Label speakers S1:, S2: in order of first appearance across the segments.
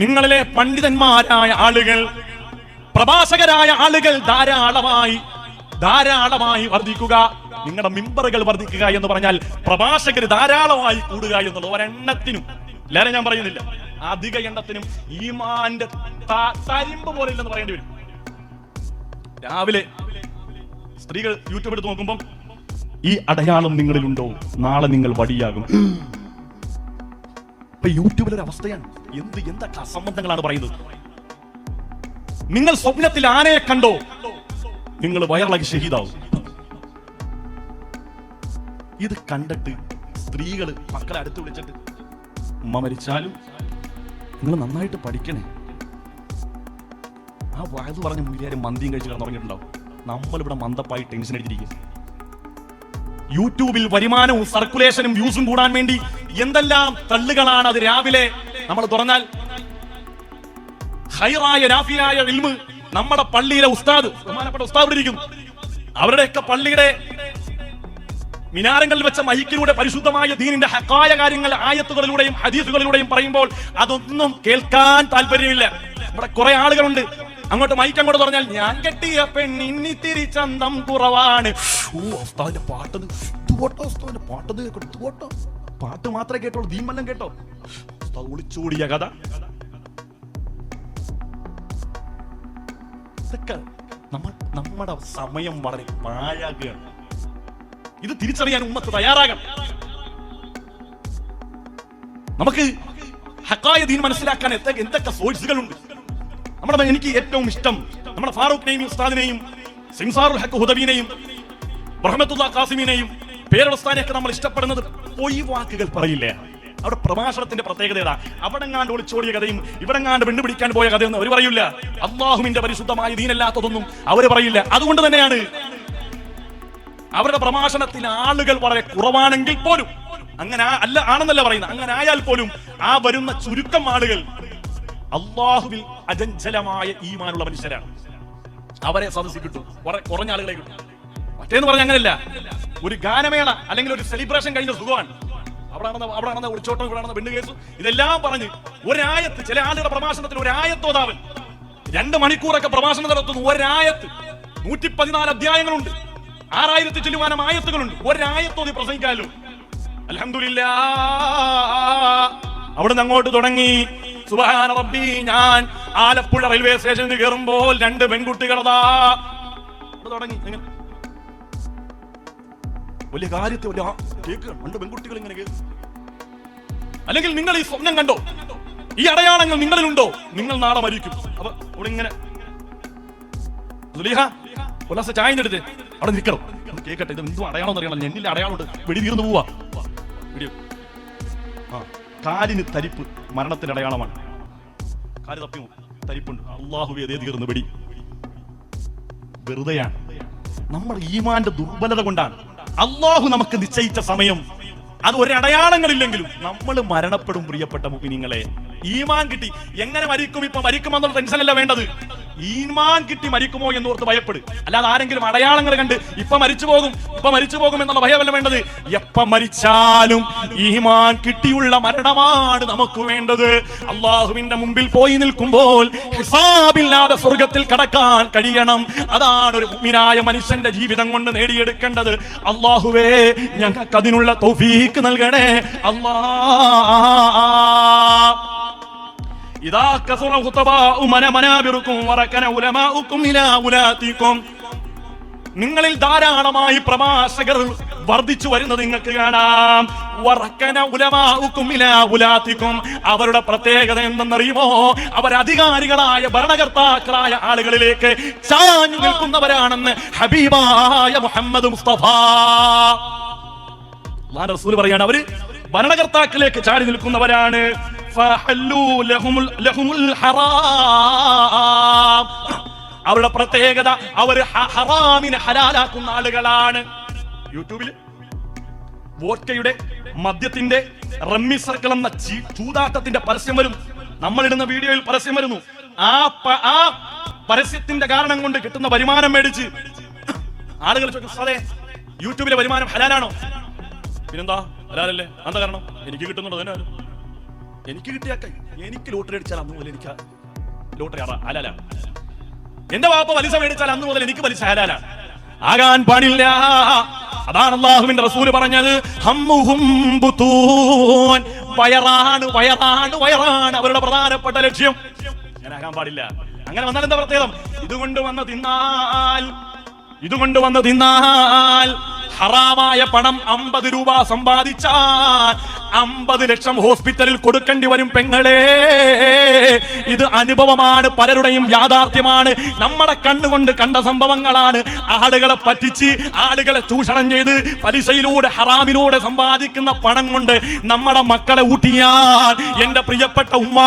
S1: നിങ്ങളിലെ പണ്ഡിതന്മാരായ ആളുകൾ, പ്രഭാഷകരായ ആളുകൾ ധാരാളമായി വർദ്ധിക്കുക. നിങ്ങളുടെ മിമ്പറുകൾ വർദ്ധിക്കുക എന്ന് പറഞ്ഞാൽ പ്രഭാഷകർ ധാരാളമായി കൂടുക എന്നുള്ളത്. ഒരെണ്ണത്തിനും എല്ലാവരും ഞാൻ പറയുന്നില്ല, അധിക എണ്ണത്തിനും ഈമാന്റെ തരിമ്പ് പോലെ ഇല്ലെന്ന് പറയേണ്ടി വരും. രാവിലെ സ്ത്രീകൾ യൂട്യൂബ് എടുത്ത് നോക്കുമ്പോൾ ഈ അടയാളം നിങ്ങളിലുണ്ടോ, നാളെ നിങ്ങൾ വടിയാകും. ഇപ്പൊ യൂട്യൂബിലൊരു അവസ്ഥയാണ്. എന്തൊക്കെ അസംബന്ധങ്ങളാണ് പറയുന്നത്. നിങ്ങൾ സ്വപ്നത്തിൽ ആനയെ കണ്ടോ, നിങ്ങൾ വയറിളകി ഷഹീദാവും. ഇത് കണ്ടിട്ട് സ്ത്രീകള് മക്കളെ അടുത്ത് വിളിച്ചിട്ട് ഉമ്മ മരിച്ചാലും നിങ്ങൾ നന്നായിട്ട് പഠിക്കണേ. ആ വയത് പറഞ്ഞ മുരിയാരും മന്തിയും കഴിച്ച് കിടന്നുറങ്ങിയിട്ടുണ്ടാവും. നമ്മളിവിടെ മന്ദപ്പായി ടെൻഷൻ അടിച്ചിരിക്കും. യൂട്യൂബിൽ വരുമാനവും സർക്കുലേഷനും വ്യൂസും കൂടാൻ വേണ്ടി എന്തെല്ലാം തള്ളുകളാണ് അത്. രാവിലെ നമ്മൾ തുറന്നാൽ ഹൈറായ നാഫിയായ ഇൽമ് നമ്മുടെ പള്ളിയിലെ ഉസ്താദ്, ബഹുമാനപ്പെട്ട ഉസ്താദ് ഇരിക്കുന്നു. അവരുടെയൊക്കെ പള്ളിയുടെ മിനാരങ്ങളിൽ വെച്ച മൈക്കിലൂടെ പരിശുദ്ധമായ ദീനിന്റെ ഹക്കായ കാര്യങ്ങൾ ആയത്തുകളിലൂടെയും ഹദീസുകളിലൂടെയും പറയുമ്പോൾ അതൊന്നും കേൾക്കാൻ താല്പര്യമില്ല. ഇവിടെ കുറെ ആളുകളുണ്ട്, അങ്ങോട്ട് മൈക്ക് അങ്ങോട്ട് പറഞ്ഞാൽ ഞാൻ കെട്ടിയ പെണ്ണിന്നിത്തിരി ചന്തം കുറവാണ്. ഉസ്താദിന്റെ പാട്ടത് ഉസ്താദിന്റെ പാട്ടത് കേട്ടോ, പാട്ട് മാത്രമേ കേട്ടോളൂ, ദീമെല്ലാം കേട്ടോ. ഉസ്താദ് ഒളിച്ചോടിയ കഥ. ഇതൊക്കെ നമ്മുടെ സമയം വളരെ പാഴാകുകയാണ്. ഇത് തിരിച്ചറിയാൻ ഉമ്മത്ത് തയ്യാറാകണം. നമുക്ക് ഹക്കായ ദീൻ മനസ്സിലാക്കാൻ എന്തൊക്കെ സോഴ്സുകളുണ്ട്. എനിക്ക് ഏറ്റവും ഇഷ്ടം നമ്മുടെ ഫാറൂഖിനെയും ഉസ്താദിനെയും സിംസാറുൽ ഹക്ക് ഹുദവിനെയും റഹ്മത്തുള്ള ഖാസിമിനെയും പേരുസ്താനെയൊക്കെ നമ്മൾ ഇഷ്ടപ്പെടുന്നത് പൊയ് വാക്കുകൾ പറയില്ലേ. അവിടെ പ്രഭാഷണത്തിന്റെ പ്രത്യേകത ഏതാ? അവിടെങ്ങാണ്ട് ഒളിച്ചോടിയ കഥയും ഇവിടെങ്ങാണ്ട് വെണ്ടുപിടിക്കാൻ പോയ കഥയൊന്നും അവർ പറയില്ല. അള്ളാഹുവിന്റെ പരിശുദ്ധമായ ദീനല്ലാത്തതൊന്നും അവർ പറയില്ല. അതുകൊണ്ട് തന്നെയാണ് അവരുടെ പ്രഭാഷണത്തിന് ആളുകൾ വളരെ കുറവാണെങ്കിൽ പോലും, അങ്ങനെ ആണെന്നല്ല പറയുന്നത്, അങ്ങനെ ആയാൽ പോലും ആ വരുന്ന ചുരുക്കം ആളുകൾ അള്ളാഹുവിൽ അജഞ്ചലമായ ഈമാനുള്ള മനുഷ്യരാണ്. അവരെ സദസ്സിൽ കിട്ടും, കുറഞ്ഞ ആളുകളെ കിട്ടും. മറ്റേന്ന് പറഞ്ഞ അങ്ങനെയല്ല. ഒരു ഗാനമേള അല്ലെങ്കിൽ ഒരു സെലിബ്രേഷൻ കഴിഞ്ഞ സുഖമാണ്. അവിടെ ഒളിച്ചോട്ടം, ഇവിടെ പെണ്ണ് കേസ്, ഇതെല്ലാം പറഞ്ഞ് ഒരായത്ത്, ചില ആളുകളുടെ പ്രഭാഷണത്തിൽ ഒരായത്തോതാവൻ 2 മണിക്കൂറൊക്കെ പ്രഭാഷണം നടത്തുന്നു. ഒരായത്ത് 114 അധ്യായങ്ങളുണ്ട്, 6000 ചില്ലുവാനം ആയത്തുകളുണ്ട്. ഒരായത്തോതി പ്രസംഗിക്കാലോ. അൽഹംദുലില്ലാഹ്. അവിടുന്ന് അങ്ങോട്ട് തുടങ്ങി. സുബ്ഹാന റബ്ബി, ഞാൻ ആലപ്പുഴ റെയിൽവേ സ്റ്റേഷനിൽ കയറുമ്പോൾ 2 പെൺകുട്ടികളതാ തുടങ്ങി. വലിയ കാര്യത്തെ കേൾക്കുക, 2 പെൺകുട്ടികൾ ഇങ്ങനെ കേൾക്കും. അല്ലെങ്കിൽ നിങ്ങൾ ഈ സ്വപ്നം കണ്ടോ, ഈ അടയാളങ്ങൾ നിങ്ങളിലുണ്ടോ, നിങ്ങൾ നാളെ മരിക്കും. അപ്പൊ ഇവിടെ ഇങ്ങനെ ചായഞ്ഞെടുത്ത് അവിടെ നിൽക്കണം, കേൾക്കട്ടെ, ഇത് എന്തും അടയാളം അറിയണം. എന്നിലെ അടയാളമുണ്ട്, വെടി തീർന്നു പോവാ. കാലിന് തരിപ്പ് മരണത്തിന്റെ അടയാളമാണ്. കാല് തപ്പിമോ, തരിപ്പുണ്ട്, അള്ളാഹുവേ അതേ തീർന്നു വെടി. വെറുതെയാണ്. നമ്മുടെ ഈമാന്റെ ദുർബലത കൊണ്ടാണ്. അള്ളാഹു നമുക്ക് നിശ്ചയിച്ച സമയം അത് ഒരടയാളങ്ങളില്ലെങ്കിലും നമ്മൾ മരണപ്പെടും. പ്രിയപ്പെട്ട മുഅ്മിനീങ്ങളെ, ഈമാൻ കിട്ടി എങ്ങനെ മരിക്കും, ഇപ്പൊ മരിക്കുമെന്നുള്ള ടെൻഷനല്ല വേണ്ടത്. ഈമാൻ കിട്ടി മരിക്കുമോ എന്നോർത്ത് ഭയപ്പെടും. അല്ലാതെ ആരെങ്കിലും അടയാളങ്ങൾ കണ്ട് ഇപ്പൊ മരിച്ചു പോകും എന്നുള്ള ഭയമല്ല വേണ്ടത്. എപ്പ മരിച്ചാലും ഈമാൻ കിട്ടിയുള്ള മരണമാണ് നമുക്ക് വേണ്ടത്. അള്ളാഹുവിന്റെ മുമ്പിൽ പോയി നിൽക്കുമ്പോൾ ഹിസാബില്ലാതെ സ്വർഗത്തിൽ കടക്കാൻ കഴിയണം. അതാണ് ഒരു മുഅ്മിനായ മനുഷ്യന്റെ ജീവിതം കൊണ്ട് നേടിയെടുക്കേണ്ടത്. അള്ളാഹുവേ, ഞങ്ങൾക്ക് അതിനുള്ള തൗഫീഖ് നൽകണേ അല്ലാഹ്. ഇദാ കസറ ഖുതബാഉ മനാബിറുകും വറകന ഉലമാഉകും ഇലാ ഉലാതികും. നിങ്ങളിൽ ധാരാളമായി പ്രഭാഷകർ വർദ്ധിച്ചു വരുന്നത് നിങ്ങൾക്ക് കാണാം. വറകന ഉലമാഉകും ഇലാ ഉലാതികും. അവരുടെ പ്രത്യേകത എന്തെന്നറിയുമോ? അവർ അധികാരികളായ ഭരണകർത്താക്കളായ ആളുകളിലേക്ക് ചാഞ്ഞു നിൽക്കുന്നവരാണെന്ന് ഹബീബായ മുഹമ്മദ് മുസ്തഫ അല്ലാഹുവിന്റെ റസൂൽ പറയാണ്. അവര് ഭരണകർത്താക്കളിലേക്ക് ചാടി നിൽക്കുന്നവരാണ്. അവരുടെ പ്രത്യേകത, അവർ ഹറാമിനെ ഹലാലാക്കുന്ന ആളുകളാണ്. യൂട്യൂബില് വോഡ്കയുടെ, മദ്യത്തിന്റെ, റമ്മി സർക്കിൾ എന്ന ചൂതാട്ടത്തിന്റെ പരസ്യം വരും. നമ്മളിടുന്ന വീഡിയോയിൽ പരസ്യം വരുന്നു. ആ പരസ്യത്തിന്റെ കാരണം കൊണ്ട് കിട്ടുന്ന വരുമാനം മേടിച്ച് ആളുകൾ ചോദിക്കും, സാറേ യൂട്യൂബിലെ വരുമാനം ഹലാലാണോ? പിന്നെന്താ, ഹലാലല്ലേ? എന്താ കാരണം? എനിക്ക് കിട്ടുന്നുണ്ടോ? അതിനാലും എനിക്ക് കിട്ടിയാക്ക, എനിക്ക് ലോട്ടറി അടിച്ചാൽ അന്ന് മുതൽ എനിക്ക് ലോട്ടറി ഹലാല. എന്റെ വാപ്പ പലിശ മേടിച്ചാൽ അന്ന് മുതൽ എനിക്ക് പലിശ ഹലാല. ആകാൻ പാടില്ല. അതാണ് അല്ലാഹുവിന്റെ റസൂല് പറഞ്ഞത്, ഹമ്മുഹും ബുതൂൻ, വയറാണ് വയറാണ് വയറാണ് അവരുടെ പ്രധാനപ്പെട്ട ലക്ഷ്യം. അങ്ങനെ ആകാൻ പാടില്ല. അങ്ങനെ വന്നാൽ എന്താ പ്രത്യേകം? ഇതുകൊണ്ട് വന്ന് തിന്നാൽ ഹറാമായ പണം 50 രൂപ സമ്പാദിച്ചാൽ 50 ലക്ഷം ഹോസ്പിറ്റലിൽ കൊടുക്കേണ്ടി വരും പെങ്ങളെ. ഇത് അനുഭവമാണ്, പലരുടെയും യാഥാർത്ഥ്യമാണ്. നമ്മുടെ കണ്ണുകൊണ്ട് കണ്ട സംഭവങ്ങളാണ്. ആളുകളെ പറ്റിച്ച്, ആളുകളെ ചൂഷണം ചെയ്ത്, പലിശയിലൂടെ ഹറാമിലൂടെ സമ്പാദിക്കുന്ന പണം കൊണ്ട് നമ്മുടെ മക്കളെ ഊട്ടിയാൽ, എന്റെ പ്രിയപ്പെട്ട ഉമ്മ,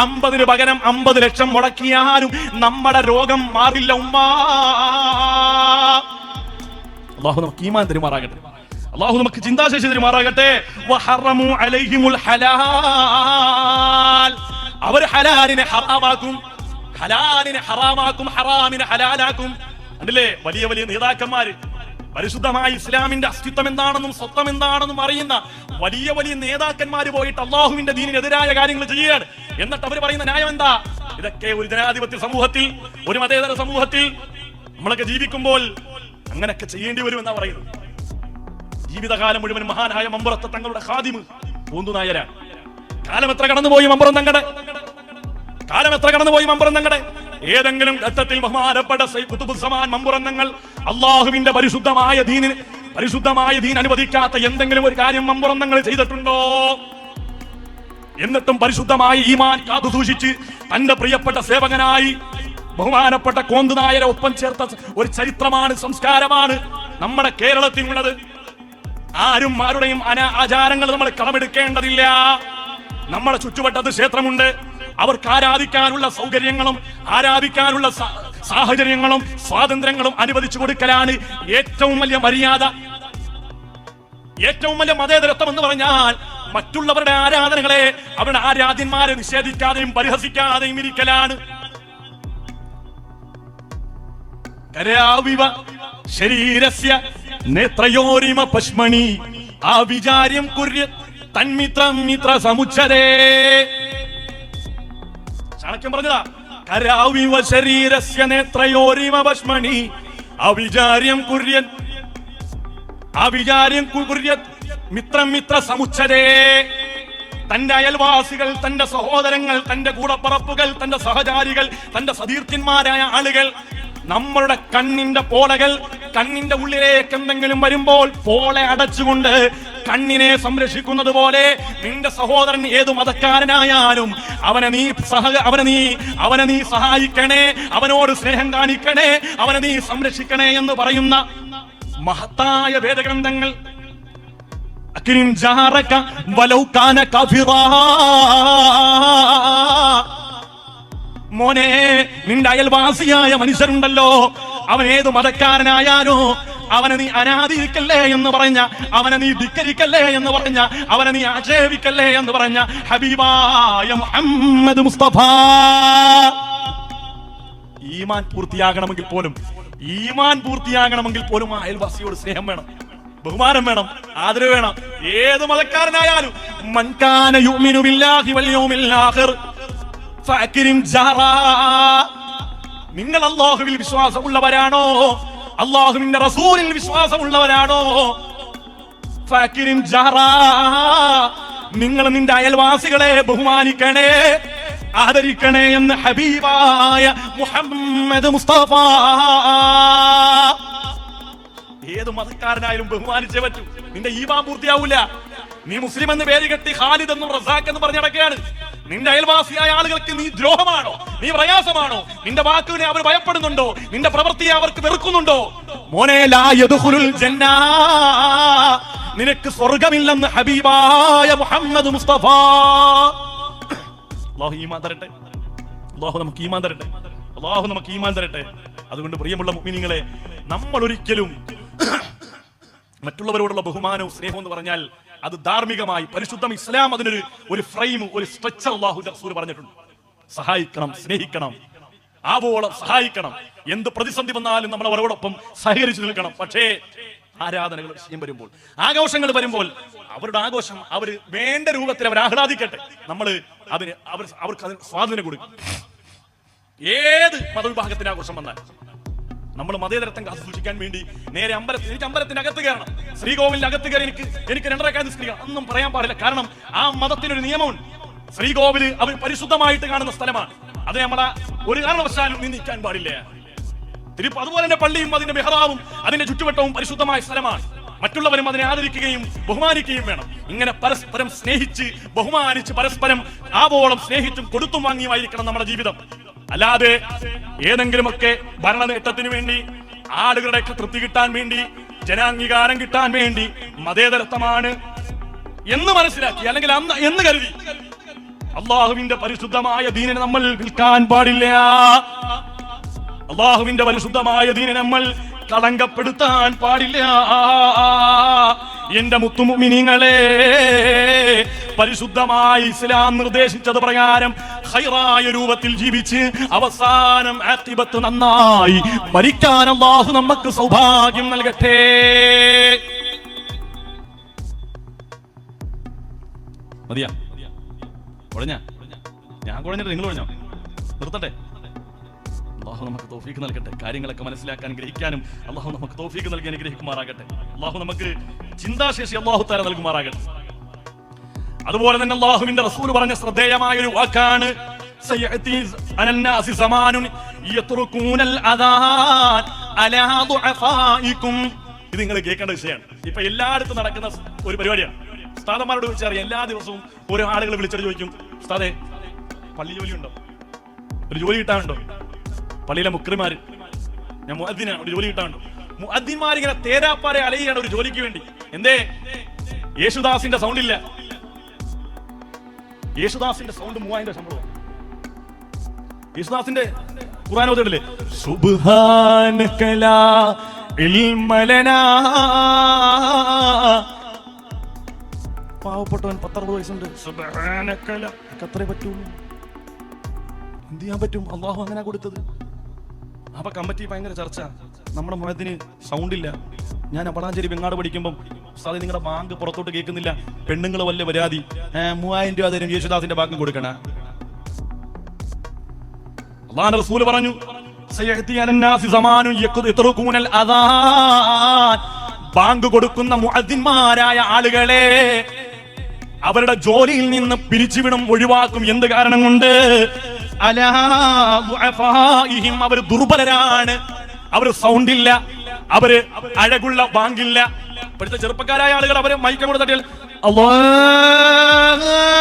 S1: 50 പകരം 50 ലക്ഷം മുടക്കിയാലും നമ്മുടെ രോഗം മാറില്ല ഉമ്മ. അല്ലാഹു നമുക്ക് ഈമാൻ തരുമാറാകട്ടെ. അല്ലാഹു നമുക്ക് ചിന്താശേഷി തരുമാറാകട്ടെ. വഹറമു അലൈഹിമുൽ ഹലാൽ, അവർ ഹലാലിനെ ഹറാമാക്കും, ഹലാലിനെ ഹറാമാക്കും, ഹറാമിനെ ഹലാലാക്കും. കണ്ടില്ലേ? വലിയ വലിയ നേതാക്കന്മാര്, പരിശുദ്ധമായ ഇസ്ലാമിന്റെ അസ്തിത്വം എന്താണെന്നും സ്വത്വം എന്താണെന്നും അറിയുന്ന വലിയ വലിയ നേതാക്കന്മാര് പോയിട്ട് അള്ളാഹുവിന്റെ ദീനിനെതിരായ കാര്യങ്ങൾ ചെയ്യുകയാണ്. എന്നിട്ട് അവർ പറയുന്ന ന്യായം എന്താ? ഇതൊക്കെ ഒരു ജനാധിപത്യ സമൂഹത്തിൽ, ഒരു മതേതര സമൂഹത്തിൽ നമ്മളൊക്കെ ജീവിക്കുമ്പോൾ അങ്ങനെയൊക്കെ ചെയ്യേണ്ടി വരും എന്നാ പറയുന്നത്. ജീവിതകാലം മുഴുവൻ മഹാനായ മമ്പുറത്ത് തങ്ങളുടെ ഖാദിമ് പൂന്തുനായരാണ്. കാലം എത്ര കടന്നുപോയി മമ്പുറം തങ്ങളുടെ, കാലം എത്ര കടന്നുപോയി മമ്പുറം തങ്ങളുടെ. ഏതെങ്കിലും ഘട്ടത്തിൽ ബഹുമാനപ്പെട്ട ഖുതുബുസ്സമാൻ മമ്പുറം തങ്ങൾ അള്ളാഹുവിന്റെ പരിശുദ്ധമായ ദീൻ അനുവദിക്കാത്ത എന്തെങ്കിലും ഒരു കാര്യം മമ്പുറം തങ്ങൾ ചെയ്തിട്ടുണ്ടോ? എന്നിട്ടും പരിശുദ്ധമായ ഈമാൻ കാത്തു സൂക്ഷിച്ച് തന്റെ പ്രിയപ്പെട്ട സേവകനായി ബഹുമാനപ്പെട്ട കോന്തുനായരെ ഒപ്പം ചേർത്ത ഒരു ചരിത്രമാണ്, സംസ്കാരമാണ് നമ്മുടെ കേരളത്തിലുള്ളത്. ആരുടെയും ആചാരങ്ങൾ നമ്മൾ കടമെടുക്കേണ്ടതില്ല. നമ്മുടെ ചുറ്റുവട്ടത്ത് ക്ഷേത്രമുണ്ട്. അവർക്ക് ആരാധിക്കാനുള്ള സൗകര്യങ്ങളും ആരാധിക്കാനുള്ള സാഹചര്യങ്ങളും സ്വാതന്ത്ര്യങ്ങളും അനുവദിച്ചു കൊടുക്കലാണ് ഏറ്റവും വലിയ മര്യാദ. ഏറ്റവും വലിയ മതേതരത്വം എന്ന് പറഞ്ഞാൽ മറ്റുള്ളവരുടെ ആരാധനകളെ, അവരുടെ ആരാധ്യന്മാരെ നിഷേധിക്കാതെയും പരിഹസിക്കാതെയും ഇരിക്കലാണ്. കരാവിവ ശരീരസ്യ നേത്രയോരിമ പശ്മണി ആവിചാര്യം കുര്യ തന്മിത്രം മിത്ര സമുച്ചരേ. ചാണക്യം പറഞ്ഞതാ. കരാവിവ ശരീരസ്യ നേത്രയോരിമ പശ്മണി ആവിചാര്യം കുര്യ മിത്രം മിത്ര സമുച്ചരേ. തന്റെ അയൽവാസികൾ, തന്റെ സഹോദരങ്ങൾ, തന്റെ കൂടപ്പറപ്പുകൾ, തന്റെ സഹചാരികൾ, തന്റെ സതീർത്ഥ്യന്മാരായ ആളുകൾ, നമ്മളുടെ കണ്ണിന്റെ പോളകൾ, കണ്ണിന്റെ ഉള്ളിലേക്ക് എന്തെങ്കിലും വരുമ്പോൾ പോളെ അടച്ചുകൊണ്ട് കണ്ണിനെ സംരക്ഷിക്കുന്നത് പോലെ നിന്റെ സഹോദരൻ ഏതു മതക്കാരനായാലും അവനെ നീ സഹായിക്കണേ, അവനോട് സ്നേഹം കാണിക്കണേ, അവനെ നീ സംരക്ഷിക്കണേ എന്ന് പറയുന്ന മഹത്തായ വേദഗ്രന്ഥങ്ങൾ. അക്രിം ജാറക വലൗ കാന കാഫിറാ. മോനെ, നിന്റെ അയൽവാസിയായ മനുഷ്യരുണ്ടല്ലോ, അവൻ ഏത് മതക്കാരനായാലോ അവനെ നീ അനാദരിക്കല്ലേ എന്ന് പറഞ്ഞ, അവനെ നീ ധിക്കരിക്കല്ലേ എന്ന് പറഞ്ഞ, അവനെ നീ ആക്ഷേപിക്കല്ലേ എന്ന് പറഞ്ഞ ഹബീബായ മുഹമ്മദ് മുസ്തഫ. ഈമാൻ പൂർത്തിയാകണമെങ്കിൽ പോലും ആ അയൽവാസിയോട് സ്നേഹം വേണം, ബഹുമാനം വേണം, ആദരവ് വേണം. ഏത് മതക്കാരനായാലും മൻ കാന യുഅ്മിനു ബില്ലാഹി വൽ യൗമിൽ ആഖിർ ഫഅക്രിം ജാറാ. നിങ്ങൾ അല്ലാഹുവിൽ വിശ്വാസമുള്ളവരാണോ, അല്ലാഹുവിന്റെ റസൂലിൽ വിശ്വാസമുള്ളവരാണോ, ഫഅക്രിം ജാറാ, നിങ്ങൾ നിന്റെ അയൽവാസികളെ ബഹുമാനിക്കണേ, ആദരിക്കണേ എന്ന് ഹബീബായ മുഹമ്മദ് മുസ്തഫ. ഏത് മതക്കാരനായാലും ബഹുമാനിച്ചേ പറ്റൂ. നിന്റെ ഈമാൻ പൂർത്തിയാവൂല. നീ മുസ്ലിം എന്ന് പേര് കെട്ടി ഖാലിദ് എന്നും റസാഖ് എന്ന് പറഞ്ഞ് നടക്കുകയാണ്. നിന്റെ അയൽവാസിയായ ആളുകൾക്ക് നീ ദ്രോഹമാണോ, നീ പ്രയാസമാണോ, നിന്റെ വാക്കുവിനെ അവർ ഭയപ്പെടുന്നുണ്ടോ, നിന്റെ പ്രവൃത്തിയെ അവർക്ക് വെറുക്കുന്നുണ്ടോ? മോനെ, ലാ യദ്ഖുലുൽ ജന്ന, നിനക്ക് സ്വർഗ്ഗമില്ലെന്ന് ഹബീബായ മുഹമ്മദ് മുസ്തഫ. അല്ലാഹു ഈമാൻ തരട്ടെ, അല്ലാഹു നമുക്ക് ഈമാൻ തരട്ടെ, അല്ലാഹു നമുക്ക് ഈമാൻ തരട്ടെ. അതുകൊണ്ട് പ്രിയമുള്ള മുഅ്മിനീങ്ങളെ, നമ്മൾ ഒരിക്കലും മറ്റുള്ളവരോടുള്ള ബഹുമാനവും സ്നേഹവും എന്ന് പറഞ്ഞാൽ അത് ധാർമ്മികമായി പരിശുദ്ധം ഇസ്ലാം അതിനൊരു ഫ്രെയിം, ഒരു സ്ട്രക്ചർ അല്ലാഹു റസൂൽ പറഞ്ഞിട്ടുണ്ട്. സഹായിക്കണം, സ്നേഹിക്കണം, ആവോളം സഹായിക്കണം. എന്ത് പ്രതിസന്ധി വന്നാലും നമ്മൾ അവരോടൊപ്പം സഹകരിച്ചു നിൽക്കണം. പക്ഷേ ആരാധനകൾ വിഷയം വരുമ്പോൾ, ആഘോഷങ്ങൾ വരുമ്പോൾ അവരുടെ ആഘോഷം അവർ വേണ്ട രൂപത്തിൽ അവർ ആഹ്ലാദിക്കട്ടെ. അവർക്ക് അതിന് സ്വാതന്ത്ര്യം കൊടുക്കും. ഏത് മതവിഭാഗത്തിന്റെ ആഘോഷം വന്നാൽ നമ്മൾ മതേതരത്വം കാത്തു സൂക്ഷിക്കാൻ വേണ്ടി നേരെ എനിക്ക് അമ്പലത്തിന്റെ അകത്ത് കയറണം, ശ്രീകോവിലിന്റെ അകത്ത് കയറി എനിക്ക് 2 റക്അത്ത് നിസ്കരിക്കണം ഒന്നും പറയാൻ പാടില്ല. കാരണം ആ മതത്തിനൊരു നിയമമുണ്ട്. ശ്രീകോവില് അവർ പരിശുദ്ധമായിട്ട് കാണുന്ന സ്ഥലമാണ്. അത് നമ്മളെ ഒരു കാരണവശാലും നിന്ദിക്കാൻ പാടില്ല. അതുപോലെ തന്നെ പള്ളിയും അതിന്റെ മെഹ്റാബും അതിന്റെ ചുറ്റുവട്ടവും പരിശുദ്ധമായ സ്ഥലമാണ്. മറ്റുള്ളവരും അതിനെ ആദരിക്കുകയും ബഹുമാനിക്കുകയും വേണം. ഇങ്ങനെ പരസ്പരം സ്നേഹിച്ച് ബഹുമാനിച്ച് പരസ്പരം ആവോളം സ്നേഹിച്ചും കൊടുത്തും വാങ്ങിയുമായിരിക്കണം നമ്മുടെ ജീവിതം. അല്ലാതെ ഏതെങ്കിലുമൊക്കെ ഭരണ നേട്ടത്തിന് വേണ്ടി, ആളുകളുടെ തൃപ്തി കിട്ടാൻ വേണ്ടി, ജനാംഗീകാരം കിട്ടാൻ വേണ്ടി മതേതരത്വമാണ് എന്ന് മനസ്സിലാക്കി അല്ലെങ്കിൽ എന്ന് കരുതി അള്ളാഹുവിന്റെ പരിശുദ്ധമായ ദീനിനെ നമ്മൾ വിൽക്കാൻ പാടില്ല. അള്ളാഹുവിന്റെ പരിശുദ്ധമായ ദീനിനെ നമ്മൾ കളങ്കപ്പെടുത്താൻ പാടില്ല. എന്റെ മുത്തുമുഅ്മിനീങ്ങളെ, പരിശുദ്ധമായ ഇസ്ലാം നിർദ്ദേശിച്ചത് പ്രകാരം ഖൈറായ രൂപത്തിൽ ജീവിച്ച് അവസാനം ആഖിബത്ത് നന്നായി മരിക്കാൻ അല്ലാഹു നമുക്ക് സൗഭാഗ്യം നൽകട്ടെ. മതിയാ? കുഴഞ്ഞ? ഞാൻ കുഴഞ്ഞിട്ട് നിങ്ങൾ കുഴഞ്ഞോ? നിർത്തട്ടെ? അല്ലാഹു നമുക്ക് തൗഫീഖ് നൽകട്ടെ. കാര്യങ്ങളൊക്കെ മനസ്സിലാക്കാൻ ഗ്രഹിക്കാനും അല്ലാഹു നമുക്ക് തൗഫീഖ് നൽകി അനുഗ്രഹിക്കുമാറാകട്ടെ. അല്ലാഹു നമുക്ക് ചിന്താശേഷി അല്ലാഹു തആല നൽകുമാറാകട്ടെ. അതുപോലെ തന്നെ അല്ലാഹുവിന്റെ റസൂൽ പറഞ്ഞ ശ്രദ്ധേയമായ ഒരു വാക്കാണ് സയഅതി അനന്നാസി സമാനുൻ യത്റുകൂനൽ അദാൻ അലാ ദുഅഫായികും. ഇത് നിങ്ങൾ കേൾക്കേണ്ട വിഷയമാണ്. ഇപ്പൊ എല്ലായിടത്തും നടക്കുന്ന ഒരു പരിപാടിയാണ്. ഉസ്താദന്മാരോട് ചോദിച്ചറിയാം. എല്ലാ ദിവസവും ഓരോ ആളുകൾ വിളിച്ചിട്ട് ചോദിക്കും, ഉസ്താദേ പള്ളി ജോലി ഉണ്ടോ? ഒരു ജോലി കിട്ടാനുണ്ടോ? പള്ളിയിലെ മുക്രിമാര്, ഞാൻ മുഅദ്ദിനാണ്, ഒരു ജോലി കിട്ടാനുണ്ടോ? മുഅദ്ദിന്മാരിങ്ങനെ തേരാപ്പാരെ അലയാണ് ഒരു ജോലിക്ക് വേണ്ടി. എന്തേ? യേശുദാസിന്റെ സൗണ്ട് ഇല്ല. യേശുദാസിന്റെ സൗണ്ട് 3000 ശമ്പളം. യേശുദാസിന്റെ ഖുർആൻ ഓതില്ലേ? സുബ്ഹാനക ലാ ഇൽമ ലനാ. പാവപ്പെട്ടവൻ 10-60 വയസ്സുണ്ട്. സുബ്ഹാനക ലാ, അത്രേ പറ്റുള്ളൂ. എന്ത് ചെയ്യാൻ പറ്റും? അള്ളാഹു അങ്ങനെ കൊടുത്തത്. അപ്പൊ കമ്മിറ്റി ഭയങ്കര ചർച്ച. നമ്മുടെ മുഅദ്ദിന് സൗണ്ട് ഇല്ല. ഞാൻ അപ്പളാഞ്ചേരി വെങ്ങാട് പഠിക്കുമ്പോൾ ഉസ്താദേ നിങ്ങളുടെ ബാങ്ക് പുറത്തോട്ട് കേൾക്കുന്നില്ല, പെണ്ണുങ്ങൾ വല്ല പരാതി, 3000 രൂപ തരും, യേശുദാസിന്റെ ബാങ്കും കൊടുക്കണ. അല്ലാഹുവിന്റെ റസൂൽ പറഞ്ഞു, സയഅതി അലന്നാസി സമാനുൻ യത്റുകൂനൽ അദാൻ. ബാങ്ക് കൊടുക്കുന്ന മുഅദ്ദിന്മാരായ ആളുകളെ അവരുടെ ജോലിയിൽ നിന്ന് പിരിച്ചുവിടും, ഒഴിവാക്കും. എന്ത് കാരണം കൊണ്ട്? അലാ ദുഅഫാഇഹിം, അവർ ദുർബലരാണ്, അവർ സൗണ്ട് ഇല്ല, അവര് അഴകുള്ള ബാങ്കില്ല. ഇപ്പോഴത്തെ ചെറുപ്പക്കാരായ ആളുകൾ അവര് മൈക്ക് കൂടെ തട്ടിയാൽ അല്ലാഹു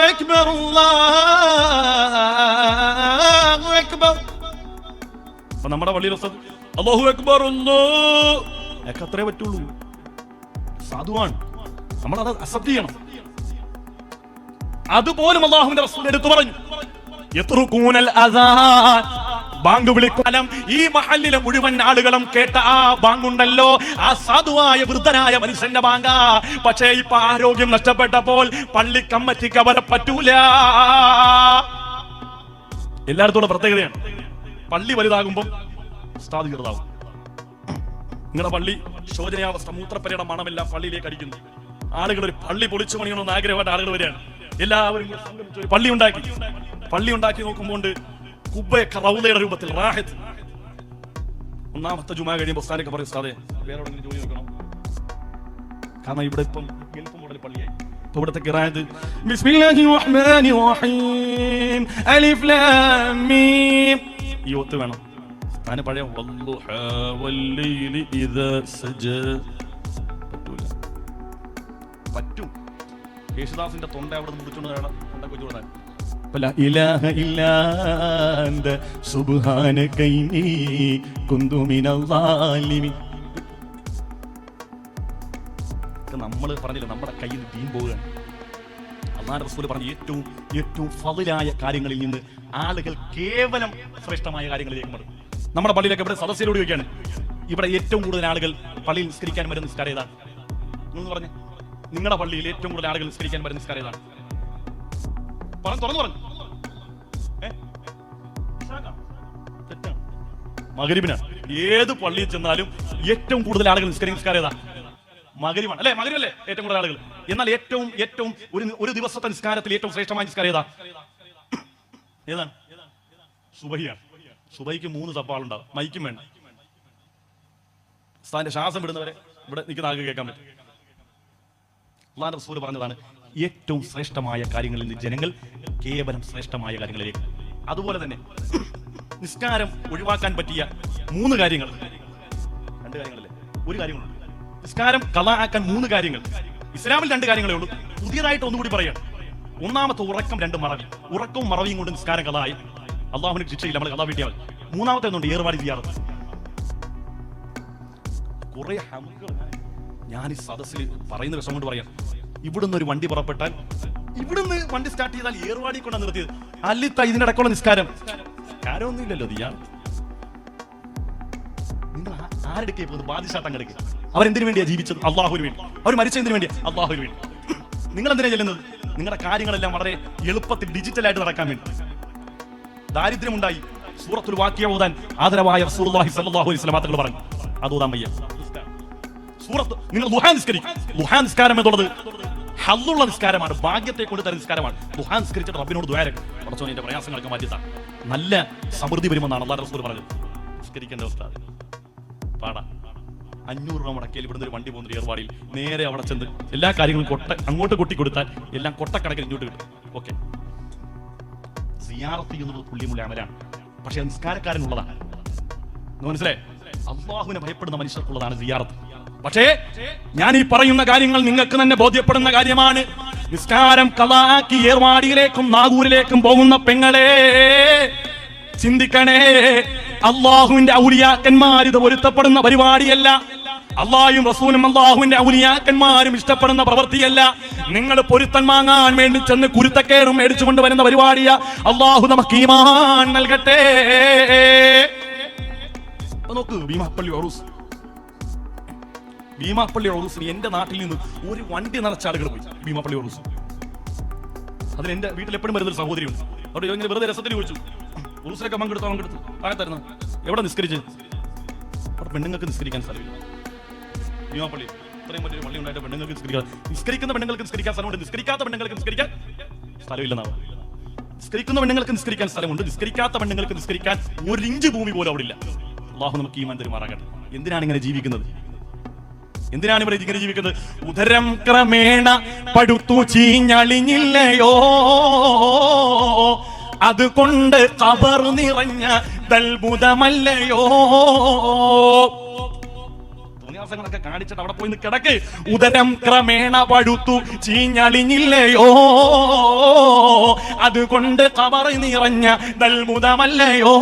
S1: അക്ബർ അല്ലാഹു അക്ബർ. അപ്പൊ നമ്മുടെ പള്ളിയിൽ അല്ലാഹു അക്ബർ അല്ലാഹു അത്രേ പറ്റുള്ളൂ. സാധുവാണ്, നമ്മൾ അത് അക്സെപ്റ്റ് ചെയ്യണം. അതുപോലും അല്ലാഹുവിന്റെ റസൂൽ എടുത്തു പറഞ്ഞു, യത്റുകൂനൽ അദാൻ. ബാങ്ക് വിളിക്കാലം ഈ മഹല്ലിലെ മുഴുവൻ ആളുകളും കേട്ട ആ ബാങ്കുണ്ടല്ലോ, ആ സാധുവായ വൃദ്ധനായ മനുഷ്യന്റെ ബാങ്കാ. പക്ഷേ ഇപ്പൊ ആരോഗ്യം നഷ്ടപ്പെട്ടപ്പോൾ പള്ളി കമ്മിറ്റിക്ക് അവരെ പറ്റൂല. എല്ലായിടത്തോടെ പ്രത്യേകതയാണ്. പള്ളി വലുതാകുമ്പോൾ ഉസ്താദ് ചെറുതാവും. നിങ്ങളുടെ പള്ളി ശോചനീയാവസ്ഥ, മൂത്രപ്പരയുടെ മണമെല്ലാം പള്ളിയിലേക്ക് അടിക്കുന്നു. ആളുകൾ ഒരു പള്ളി പൊളിച്ചു പണിയണമെന്ന് ആഗ്രഹമായിട്ട് ആളുകൾ വരികയാണ്. എല്ലാവരും പള്ളി ഉണ്ടാക്കി നോക്കുമ്പോൾ കുബ്ബയൊക്കെ റൗളയുടെ രൂപത്തിൽ റാഹത്ത്. ഒന്നാമത്തെ ജുമാ കഴിയുമ്പോൾ ഉസ്താദൊക്കെ പറയും, ഉസ്താദേ വേറെ എവിടെയെങ്കിലും ജോലി നോക്കണം. കാരണം ഇവിടെ ഇപ്പം ഗൾഫ് മോഡൽ പള്ളിയായി. ഇപ്പൊ ഇവിടുത്തെ ഖിറാഅത്ത് ബിസ്മില്ലാഹിർ റഹ്മാനിർ റഹീം അലിഫ് ലാം മീം ഈ ഒത്ത് വേണം. താന് പഴയ വല്ലുഹാ വല്ലൈലി ഇദാ സജ പറ്റും. യേശുദാസിന്റെ തൊണ്ട അവിടെ മുറിച്ചുകൊണ്ട് തൊണ്ട കൊച്ചുകൊണ്ടാണ്. ഇലാഹ ഇല്ലാ അന്ത സുബ്ഹാനക ഇന്നി കുന്തു മിനൽ ളാലിമീൻ. നമ്മൾ പറഞ്ഞില്ല, നമ്മുടെ കയ്യിൽ ദീൻ പോവുകയാണ്. അല്ലാഹുവിന്റെ റസൂൽ പറഞ്ഞ ഏറ്റവും ഫളിലായ കാര്യങ്ങളിൽ നിന്ന് ആളുകൾ കേവലം ശ്രേഷ്ഠമായ കാര്യങ്ങളിലേക്ക് മാറും. നമ്മുടെ പള്ളിയിലൊക്കെ ഇവിടെ സദസ്യരോട് ചോദിക്കുകയാണ്, ഇവിടെ ഏറ്റവും കൂടുതൽ ആളുകൾ പള്ളിയിൽ നിസ്കരിക്കാൻ വരുന്ന നിസ്കാരം ഏതാണ്? എന്ന് പറഞ്ഞേ, നിങ്ങളുടെ പള്ളിയിൽ ഏറ്റവും കൂടുതൽ ആളുകൾ നിസ്കരിക്കാൻ വരുന്ന നിസ്കാരം ഏതാണ്? തുറന്നു പറഞ്ഞു. തെറ്റാണ്. മഗ്‌രിബിനാണ്. ഏത് പള്ളിയിൽ ചെന്നാലും ഏറ്റവും കൂടുതൽ ആളുകൾ നിസ്കാരം ഏതാ? മഗ്‌രിബാണ് അല്ലേ? മഗ്‌രിബല്ലേ ഏറ്റവും കൂടുതൽ ആളുകൾ. എന്നാൽ ഏറ്റവും ഒരു ദിവസത്തെ നിസ്കാരത്തിൽ ഏറ്റവും ശ്രേഷ്ഠമായ നിസ്കാരം ഏതാണ്? സുബഹിയാണ്. സുബഹിക്ക് 3 സപ്പാളുണ്ടാവും, മൈക്കും വേണ്ട. ഉസ്താദിന്റെ ശ്വാസം വിടുന്നവരെ ഇവിടെ നിൽക്കുന്ന ആൾക്ക് കേൾക്കാൻ പറ്റും. അല്ലാഹുവിന്റെ റസൂൽ പറഞ്ഞതാണ്, ഏറ്റവും ശ്രേഷ്ഠമായ കാര്യങ്ങളിൽ നിന്ന് ജനങ്ങൾ കേവലം ശ്രേഷ്ഠമായ കാര്യങ്ങളിലേക്ക്. അതുപോലെ തന്നെ നിസ്കാരം ഒഴിവാക്കാൻ പറ്റിയ 3 കാര്യങ്ങൾ, 2 കാര്യങ്ങളല്ലേ, ഒരു കാര്യങ്ങളുണ്ട്. നിസ്കാരം ഖളാ ആക്കാൻ 3 കാര്യങ്ങൾ. ഇസ്ലാമിൽ 2 കാര്യങ്ങളേ ഉള്ളൂ. പുതിയതായിട്ട് ഒന്നുകൂടി പറയാം. ഒന്നാമത്തെ ഉറക്കം, 2 മറവി. ഉറക്കവും മറവിയും കൊണ്ട് നിസ്കാരം ഖളായി, അള്ളാഹുവിന് ശിക്ഷയില്ല, നമ്മൾ ഖളാ വീട്ടിയാൽ. മൂന്നാമത്തെ ഒന്നുണ്ട്, ഏർവാടി സിയാറത്ത്. കുറെ ഞാൻ ഈ സദസ്സിൽ പറയുന്ന വിഷയം കൊണ്ട് പറയാം, ഇവിടുന്ന് ഒരു വണ്ടി പുറപ്പെട്ടാൽ, ഇവിടുന്ന് വണ്ടി സ്റ്റാർട്ട് ചെയ്താൽ ഏർവാടി കൊണ്ടാണ് നിർത്തിയത്. അല്ലിത്ത ഇതിന്റെ ഇടക്കുള്ള നിസ്കാരമൊന്നും ഇല്ലല്ലോ. നിങ്ങൾ ആരെടുക്കേ പോകുന്നത്? ബാദിഷാത്തങ്ങെടുക്കുക. അവരെന്തിനു വേണ്ടിയാ ജീവിച്ചത്? അള്ളാഹുവിന് വേണ്ടി. അവർ മരിച്ചതിന് വേണ്ടിയാ? അള്ളാഹുവിന് വേണ്ടി. നിങ്ങൾ എന്തിനാ ചെല്ലുന്നത്? നിങ്ങളുടെ കാര്യങ്ങളെല്ലാം വളരെ എളുപ്പത്തിൽ ഡിജിറ്റലായിട്ട് നടക്കാൻ വേണ്ടി. ദാരിദ്ര്യമുണ്ടായി, സൂറത്തുൽ വാഖിയ ഓതാൻ ആദരവായ റസൂലുള്ളാഹി സ്വല്ലല്ലാഹു അലൈഹി വസല്ലം തങ്ങൾ പറഞ്ഞു, അത് ഓതാൻ വയ്യ. സൂറത്ത് നിങ്ങൾ ദുഹാ നിസ്കരിക്കും. ദുഹാ നിസ്കാരം എന്നുള്ളത് ഹല്ലുള്ള നിസ്കാരമാണ്, ഭാഗ്യത്തെ കൊണ്ട് തരുന്ന നിസ്കാരമാണ്. ദുഹാ നിസ്കരിച്ചിട്ട് റബ്ബിനോട് ദുആ ചെയ്യണം, പടച്ചോനെ എന്റെ പ്രയാസങ്ങളൊക്കെ മാറ്റിത്താ, നല്ല സമൃദ്ധി വരുമെന്നാണ് അല്ലാഹുവിന്റെ റസൂൽ പറഞ്ഞത്. നിസ്കരിക്കേണ്ട അവസ്ഥ പാടാ. 500 രൂപ മുടക്കിയാൽ ഇവിടുന്ന് ഒരു വണ്ടി പോകുന്ന ഏർവാടിയിൽ നേരെ അവിടെ ചെന്ന് എല്ലാ കാര്യങ്ങളും അങ്ങോട്ട് കൊട്ടി കൊടുത്താൽ എല്ലാം കൊട്ടക്കണക്കിന് ഇങ്ങോട്ട് കിട്ടും. ഓക്കെ, സിയാറത്ത് ചെയ്യുന്നത് പുള്ളിമുള്ള അമലാണ്, പക്ഷെ നിസ്കാരക്കാരനുള്ളതാണ്. മനസ്സിലായി? അള്ളാഹുവിനെ ഭയപ്പെടുന്ന മനുഷ്യർക്കുള്ളതാണ് സിയാറത്ത്. പക്ഷേ ഞാൻ ഈ പറയുന്ന കാര്യങ്ങൾ നിങ്ങൾക്ക് തന്നെ ബോധ്യപ്പെടുന്ന കാര്യമാണ്. നിസ്കാരം ഖളാക്കി ഏർവാടിയിലേക്കും നാഗൂരിലേക്കും പോകുന്ന പെങ്ങളെ ചിന്തിക്കണേ, അള്ളാഹുവിന്റെ ഔലിയാക്കന്മാർ ഇത് പൊരുത്തപ്പെടുന്ന പരിപാടിയല്ല. അള്ളാഹുവും റസൂലും അള്ളാഹുവിന്റെ ഔലിയാക്കന്മാരും ഇഷ്ടപ്പെടുന്ന പ്രവൃത്തിയല്ല. നിങ്ങൾ പൊരുത്തം വാങ്ങാൻ വേണ്ടി ചെന്ന് കുരുത്തക്കേടും മേടിച്ചു കൊണ്ടുവരുന്ന പരിപാടിയാ. അള്ളാഹു നമുക്ക് ഈമാൻ നൽകട്ടെ. നോക്ക്, ഭീമാപ്പള്ളി ഉറൂസിന് എന്റെ നാട്ടിൽ നിന്ന് ഒരു വണ്ടി നിറച്ച ആളുകൾ പോയി. ഭീമാപ്പള്ളി ഉറൂസ്, അതിൽ എന്റെ വീട്ടിൽ എപ്പോഴും വരുന്നൊരു സഹോദരിയുണ്ട്. അവിടെ ഇങ്ങനെ വെറുതെ രസത്തിൽ ചോദിച്ചു, ഉറൂസിലൊക്കെ പങ്കെടുത്തു താഴത്തായിരുന്നു, എവിടെ നിസ്കരിച്ച്? അവിടെ പെണ്ണുങ്ങൾക്ക് നിസ്കരിക്കാൻ സ്ഥലമില്ല. ഭീമാപ്പള്ളി ഇത്രയും വലിയൊരു പള്ളി ഉണ്ടായിട്ട് പെണ്ണുങ്ങൾക്ക് നിസ്കരിക്കുന്ന പെണ്ണുങ്ങൾക്ക് നിസ്കരിക്കാൻ സ്ഥലമുണ്ട്, നിസ്കരിക്കാത്ത പെണ്ണുങ്ങൾക്ക് നിസ്കരിക്കാൻ സ്ഥലമില്ലെന്നാണ്. നിസ്കരിക്കുന്ന പെണ്ണുങ്ങൾക്ക് നിസ്കരിക്കാൻ സ്ഥലമുണ്ട്, നിസ്കരിക്കാത്ത പെണ്ണുങ്ങൾക്ക് നിസ്കരിക്കാൻ 1 ഇഞ്ച് ഭൂമി പോലും അവിടെ ഇല്ല. അള്ളാഹു നമുക്ക് ഈമാൻ തരുമാറാകട്ടെ. എന്തിനാണ് ഇങ്ങനെ ജീവിക്കുന്നത്? എന്തിനാണ് ഇവർ ഇങ്ങനെ ജീവിക്കുന്നത്? ഉദരം ക്രമേണ പടുത്തു ചീഞ്ഞളിഞ്ഞില്ലയോ, അതുകൊണ്ട് ഖബർ നിറഞ്ഞ ദൽബുദമല്ലയോ. തോന്നിയാസങ്ങളൊക്കെ കാണിച്ചിട്ട് അവിടെ പോയി കിടക്ക്. ഉദരം ക്രമേണ പടുത്തു ചീഞ്ഞളിഞ്ഞില്ലയോ, അതുകൊണ്ട് ഖബർ നിറഞ്ഞ ദൽബുദമല്ലയോ.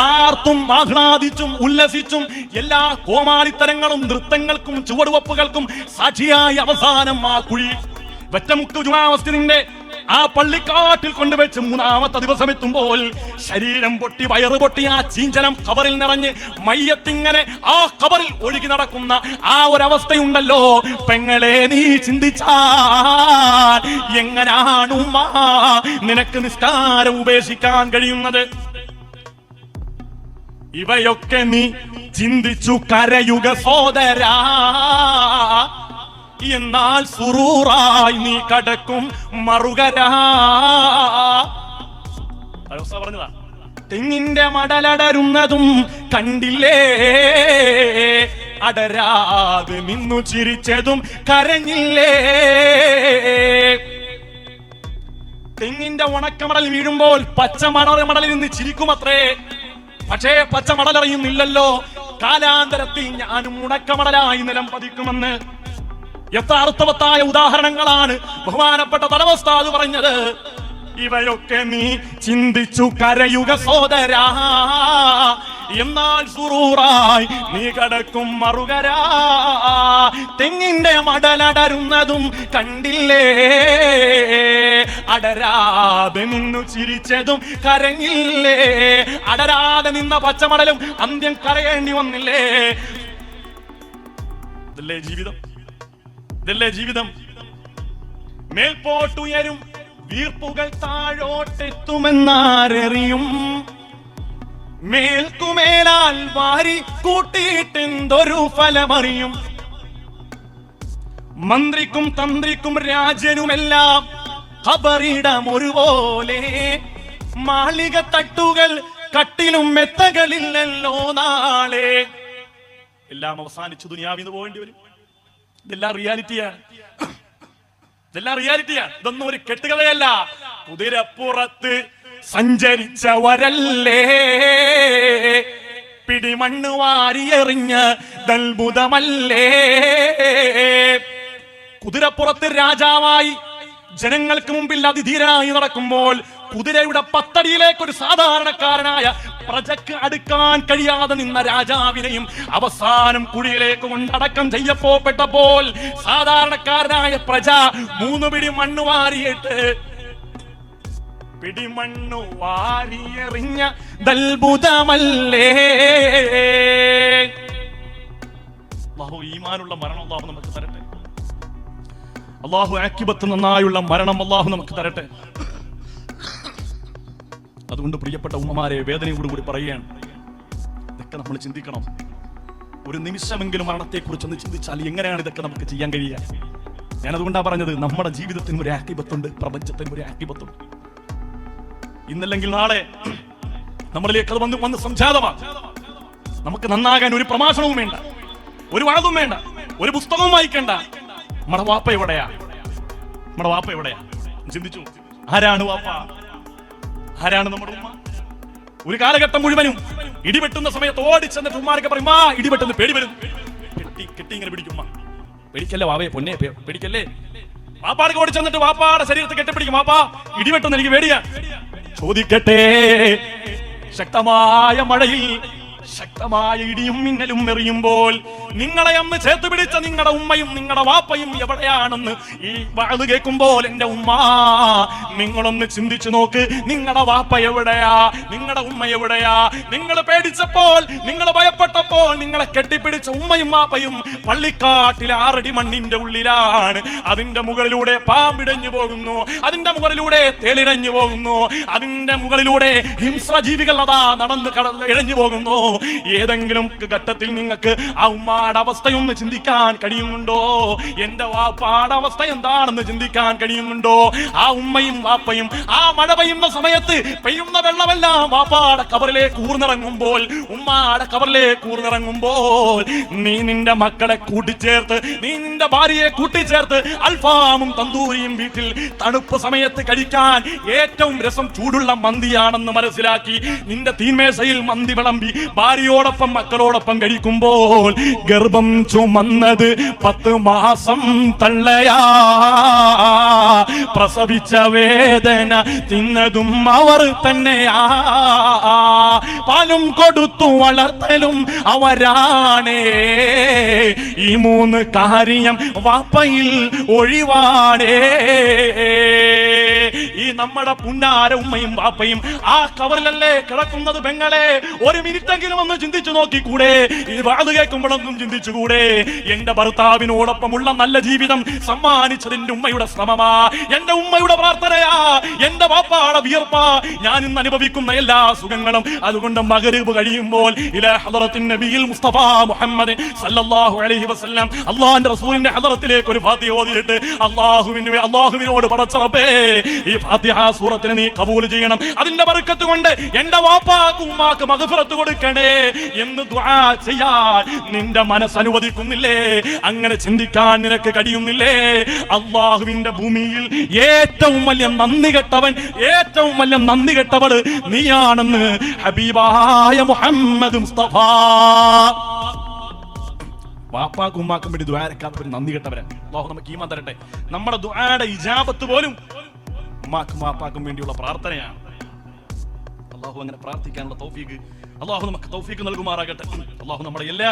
S1: ആർത്തും ആഹ്ലാദിച്ചും ഉല്ലസിച്ചും എല്ലാ കോമാളിത്തരങ്ങളും നൃത്തങ്ങൾക്കും ചുവടുവപ്പുകൾക്കും സാക്ഷിയായി അവസാനം ആ കുഴി വെറ്റമുക്ക് ജുമാമസ്ജിദിന്റെ ആ പള്ളിക്കാട്ടിൽ കൊണ്ടുവച്ച് 3ാമത്തെ ദിവസം എത്തുമ്പോൾ ശരീരം പൊട്ടി വയറ് പൊട്ടി ആ ചീഞ്ചലം ഖബറിൽ നിറഞ്ഞ് മയ്യത്തിങ്ങനെ ആ ഖബറിൽ ഒഴുകി നടക്കുന്ന ആ ഒരവസ്ഥയുണ്ടല്ലോ പെങ്ങളെ, നീ ചിന്തിച്ചാൽ എങ്ങനാണ് ഉമ്മ നിനക്ക് നിസ്കാരം ഉപേക്ഷിക്കാൻ കഴിയുന്നത്? ഇവയൊക്കെ നീ ചിന്തിച്ചു കരയുക സോദരാ, എന്നാൽ സുറൂറായി നീ കടക്കും മറുകരാ. പറഞ്ഞതാ, തെങ്ങിന്റെ മടലടരുന്നതും കണ്ടില്ലേ, അടരാതെ നിന്നു ചിരിച്ചതും കരഞ്ഞില്ലേ. തെങ്ങിന്റെ ഉണക്കമടൽ വീഴുമ്പോൾ പച്ചമടലിൽ നിന്ന് ചിരിക്കുമത്രേ, പക്ഷേ പച്ചമടലറിയുന്നില്ലല്ലോ കാലാന്തരത്തിൽ ഞാനും ഉണക്കമടലായി നിലം പതിക്കുമെന്ന്. എത്ര അർത്ഥവത്തായ ഉദാഹരണങ്ങളാണ് ബഹുമാനപ്പെട്ട തലവസ്ഥാത് പറഞ്ഞത്. ഇവയൊക്കെ നീ ചിന്തിച്ചു കരയുക സോദരാ, എന്നാൽ സുറൂറായി നീ കടക്കും മറുകരാ. തെങ്ങിന്റെ മടലടരുന്നതും കണ്ടില്ലേ, അടരാതെ നിന്നു ചിരിച്ചതും കരഞ്ഞില്ലേ. അടരാതെ നിന്ന പച്ചമടലും അന്ത്യം കരയേണ്ടി വന്നില്ലേ. ഇതല്ലേ ജീവിതം? ഇതല്ലേ ജീവിതം? മേൽപോട്ടുയരും വീർപ്പുകൾ താഴോട്ടെത്തുമെന്നാരറിയും, മേൽക്കുമേലാൽ വാരി കൂട്ടിയിട്ടെന്തൊരു ഫലമറിയും. മന്ത്രിക്കും തന്ത്രിക്കും രാജനുമെല്ലാം ഖബറിടം ഒരുപോലെ. മാളിക തട്ടുകൾ കട്ടിലും മെത്തകളില്ലല്ലോ നാളെ. എല്ലാം അവസാനിച്ചു ദുനിയാവിന്ന് പോകേണ്ടി വരും. ഇതെല്ലാം റിയാലിറ്റിയാണ്, ഇതെല്ലാം റിയാലിറ്റിയാണ്. ഇതൊന്നും ഒരു കെട്ടുകഥയല്ല. കുതിരപ്പുറത്ത് സഞ്ചരിച്ചവരല്ലേ പിടിമണ്ണ് വാരിയെറിഞ്ഞ ദൽബുദമല്ലേ. കുതിരപ്പുറത്ത് രാജാവായി ജനങ്ങൾക്ക് മുമ്പിൽ അതിധീരനായി നടക്കുമ്പോൾ കുതിരയുടെ പത്തടിയിലേക്ക് ഒരു സാധാരണക്കാരനായ പ്രജക്ക് അടുക്കാൻ കഴിയാതെ നിന്ന രാജാവിനെയും അവസാനം കുഴിയിലേക്ക് കൊണ്ടടക്കം ചെയ്യപ്പെട്ടപ്പോൾ സാധാരണക്കാരനായ പ്രജ 3 പിടി മണ്ണ് വാരിയിട്ട് പിടിമണ്ണു വാരിയെറിഞ്ഞ ദൽബുദമല്ലേ. അല്ലാഹു ഈമാനുള്ള മരണം അല്ലാഹു നമുക്ക് തരട്ടെ. അല്ലാഹു ആഖിബത്ത് നന്നായുള്ള മരണം അല്ലാഹു നമുക്ക് തരട്ടെ. അതുകൊണ്ട് പ്രിയപ്പെട്ട ഉമ്മമാരെ, വേദനയോടുകൂടി പറയുകയാണ്, ഇതൊക്കെ നമ്മൾ ചിന്തിക്കണം. ഒരു നിമിഷമെങ്കിലും മരണത്തെക്കുറിച്ച് ഒന്ന് ചിന്തിച്ചാൽ എങ്ങനെയാണ് ഇതൊക്കെ നമുക്ക് ചെയ്യാൻ കഴിയുക? ഞാൻ അതുകൊണ്ടാണ് പറഞ്ഞത്, നമ്മുടെ ജീവിതത്തിന് ഒരു ആഖിബത്തുണ്ട്, പ്രപഞ്ചത്തിന് ഒരു ആഖിബത്തുണ്ട്. ഇന്നല്ലെങ്കിൽ നാളെ നമ്മളിലേക്ക് അത് വന്ന് സംജാതമാണ്. നമുക്ക് നന്നാകാൻ ഒരു പ്രഭാഷണവും വേണ്ട, ഒരു വാദവും വേണ്ട, ഒരു പുസ്തകവും വായിക്കേണ്ട. നമ്മുടെ വാപ്പ എവിടെയാ? നമ്മുടെ വാപ്പ എവിടെയാ? ചിന്തിച്ചു, ആരാണ് വാപ്പ? ആരാണ് നമ്മുടെ ഉമ്മ? ഒരു കാലഘട്ടം മുഴുവനും ഇടിവെട്ടുന്ന സമയത്ത് ഓടിച്ചെന്നിട്ട് ഉമ്മാരൊക്കെ പറയും, ആ ഇടിവെട്ടുന്ന പേടി വരും, കെട്ടി ഇങ്ങനെ പിടിക്കും. പേടിക്കല്ലേ വാവയെ, പൊന്നെ പേടിക്കല്ലേ. വാപ്പാടൊക്കെ ഓടിച്ചെന്നിട്ട് വാപ്പാടെ ശരീരത്തെ കെട്ടിപ്പിടിക്കും. വാപ്പാ ഇടിവെട്ടുന്ന എനിക്ക് പേടിയാ. ചോദിക്കട്ടെ, ശക്തമായ മഴയിൽ ശക്തമായ ഇടിയും മിന്നലും എറിയുമ്പോൾ നിങ്ങളെ അമ്മ ചേർത്ത് പിടിച്ച നിങ്ങളുടെ ഉമ്മയും നിങ്ങളുടെ വാപ്പയും എവിടെയാണെന്ന് ഈ വാത് കേൾക്കുമ്പോൾ എന്റെ ഉമ്മ നിങ്ങളൊന്ന് ചിന്തിച്ചു നോക്ക്. നിങ്ങളുടെ വാപ്പ എവിടെയാ? നിങ്ങളുടെ ഉമ്മ എവിടെയാ? നിങ്ങൾ പേടിച്ചപ്പോൾ, നിങ്ങൾ ഭയപ്പെട്ടപ്പോൾ നിങ്ങളെ കെട്ടിപ്പിടിച്ച ഉമ്മയും വാപ്പയും പള്ളിക്കാട്ടിലെ 6 അടി മണ്ണിന്റെ ഉള്ളിലാണ്. അതിന്റെ മുകളിലൂടെ പാമ്പിടഞ്ഞു പോകുന്നു, അതിന്റെ മുകളിലൂടെ തേളിടഞ്ഞു പോകുന്നു, അതിന്റെ മുകളിലൂടെ ഹിംസജീവികൾ അതാ നടന്ന് ഇഴഞ്ഞു പോകുന്നു. ഏതെങ്കിലും ഘട്ടത്തിൽ നിങ്ങൾക്ക് ആ ഉമ്മാടെ അവസ്ഥയൊന്ന് ചിന്തിക്കാൻ കഴിയുന്നുണ്ടോ? എന്റെ വാപ്പാടെ അവസ്ഥ എന്താണെന്ന് ചിന്തിക്കാൻ കഴിയുന്നുണ്ടോ? ആ ഉമ്മയും വാപ്പയും ആ മഴ പെയ്യുന്ന സമയത്ത് പെയ്യുന്ന വെള്ളമെല്ലാം വാപ്പാടെ കബറിലേക്ക് ഊർന്നിറങ്ങുമ്പോൾ, ഉമ്മാടെ കബറിലേക്ക് ഊർന്നിറങ്ങുമ്പോൾ നീ നിന്റെ മക്കളെ കൂട്ടിച്ചേർത്ത്, നീ നിന്റെ ഭാര്യയെ കൂട്ടിച്ചേർത്ത് അൽഫാമും തന്തൂരിയും വീട്ടിൽ തണുപ്പ് സമയത്ത് കഴിക്കാൻ ഏറ്റവും രസം ചൂടുള്ള മന്തിയാണെന്ന് മനസ്സിലാക്കി നിന്റെ തീന്മേശയിൽ മന്തി വിളമ്പി ഭാര്യയോടൊപ്പം മക്കളോടൊപ്പം കഴിക്കുമ്പോൾ ഗർഭം ചുമന്നത് 10 മാസം തള്ളയാ, പ്രസവിച്ച വേദന തിന്നതും അവർ തന്നെയാ, പാലും കൊടുത്തു വളർത്തലും അവരാണേ. ഈ 3 കാര്യം വാപ്പയിൽ ഒഴിവാണേ. ഈ നമ്മുടെ പുന്നാര ഉമ്മയും വാപ്പയും ആ കവറിലല്ലേ കിടക്കുന്നത്? പെങ്ങളെ, ഒരു മിനിറ്റെങ്കിലും ഒന്ന് ചിന്തിച്ചു നോക്കിക്കൂടെ? ഈ വാത് കേൾക്കുമ്പോഴൊന്നും ചിന്തിച്ചുകൂടെ? എന്റെ ഭർത്താവിനോടൊപ്പമുള്ള നല്ല ജീവിതം സമ്മാനിച്ചതിന്റെ ഉമ്മയുടെ ശ്രമമാ, എന്റെ ഉമ്മയുടെ പ്രാർത്ഥനയാ, എന്റെ വാപ്പാടെ വിയർപ്പാ ഞാൻ ഇന്ന് അനുഭവിക്കുന്ന എല്ലാ സുഖങ്ങളും. അതുകൊണ്ട് മഗ്‌രിബ് കഴിയുമ്പോൾ ഇലാ ഹദറത്തിൻ നബിയിൽ മുസ്തഫ മുഹമ്മദ് സല്ലല്ലാഹു അലൈഹി വസല്ലം അല്ലാഹുവിന്റെ റസൂലിന്റെ ഹദറത്തിലേക്ക് ഒരു ഫാത്തിഹ ഓതിയിട്ട് അല്ലാഹുവിനോട് പടച്ച റബ്ബേ, ഈ ഫാത്തിഹ സൂറത്തിനെ നീ കബൂൽ ചെയ്യണം, അതിന്റെ ബർക്കത്ത് കൊണ്ട് എന്റെ വാപ്പാക്കും ഉമ്മാക്ക് മഗ്ഫിറത്ത് കൊടുക്കണേ എന്ന് ദുആ ചെയ്യാൻ നിന്റെ മനസ്സ് അനുവദിക്കുന്നില്ലേ? അങ്ങനെ ചിന്തിക്കാൻ നിനക്ക് കഴിയുന്നില്ലേ? അല്ലാഹുവിന്റെ ഭൂമിയിൽ ഏറ്റവും വലിയ നന്ദി കെട്ടവൻ, ഏറ്റവും വലിയ നന്ദി കെട്ടവൾ നീയാണെന്ന് ഹബീബായ മുഹമ്മദ് മുസ്തഫ. വാപ്പാക്കും ഉമ്മാക്കും വേണ്ടി ദുആരക്കാത്തവർ നന്ദി കെട്ടവരാ. അല്ലാഹു നമുക്ക് ഈമാൻ തരട്ടെ. നമ്മുടെ ദുആയുടെ ഇജാബത്ത് പോലും ഉമ്മാക്കും വാപ്പാക്കും വേണ്ടിയുള്ള പ്രാർത്ഥനയാണ്. അല്ലാഹു അങ്ങനെ പ്രാർത്ഥിക്കാനുള്ള തൗഫീഖ് അല്ലാഹു നമുക്ക് തൗഫീഖ് നൽകുമാറാകട്ടെ. അല്ലാഹു നമ്മുടെ എല്ലാ